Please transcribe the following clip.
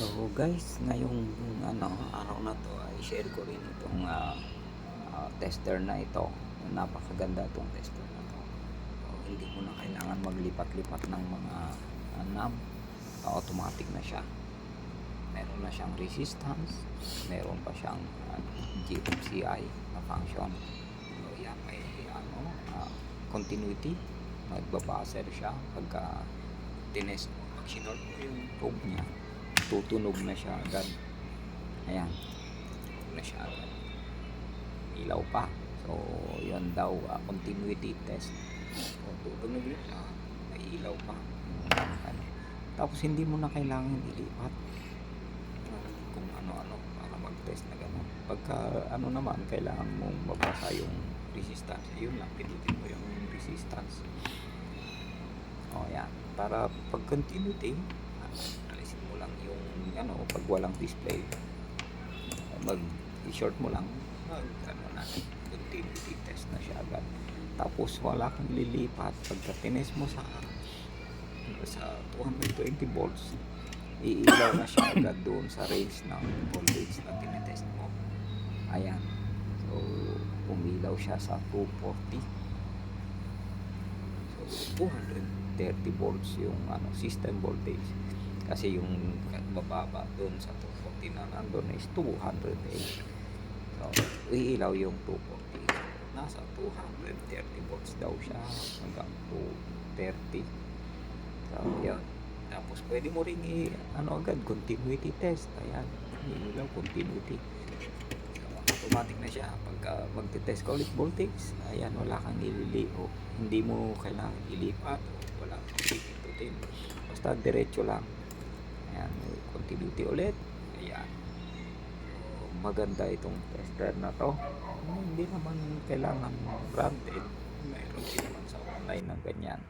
So guys, ngayong araw na to ay share ko rin itong tester na ito. Napakaganda itong tester na to. So, hindi mo na kailangan maglipat-lipat ng mga knob. Automatic na siya. Meron na siyang resistance, meron pa siyang GFCI na function. So yan, may continuity. Magbabaser siya pagka tinest mo. Pag sinort mo yung probe niya, tutunog na siya agad. Ayan, tutunog na siya agad, ilaw pa. So yun daw, continuity test. So tutunog na siya, may ilaw pa. Tapos hindi mo na kailangan ilipat kung ano-ano para mag-test na gano'n. Pagka naman, kailangan mong mabasa yung resistance, yun lang, pinutin mo yung resistance. O yan, para pag continuity, alisin mo lang yung pag walang display, mag-short mo lang, continuity test na siya agad. Tapos wala kang lilipat. Pagka tinest mo sa 220 volts, iilaw na siya agad doon sa range ng voltage na tinetest mo. Ayan, so umilaw siya sa 240. So 230 volts yung system voltage, kasi yung bababa doon sa 240 na nandun is 208. So iilaw yung 240, nasa 230 volts daw siya hanggang 230. So yun, tapos pwede mo rin agad continuity test. Ayan, iilaw continuity. So automatic na siya. Pagka magte-test ka ulit voltage, ayan, wala kang ililiho, hindi mo kailangan ilipat, wala kang pipindutin, basta diretso lang. Ayan, continuity ulit. Ayan, so maganda itong tester na to. Hindi naman kailangan branded, mayroon din naman sa online na ganyan.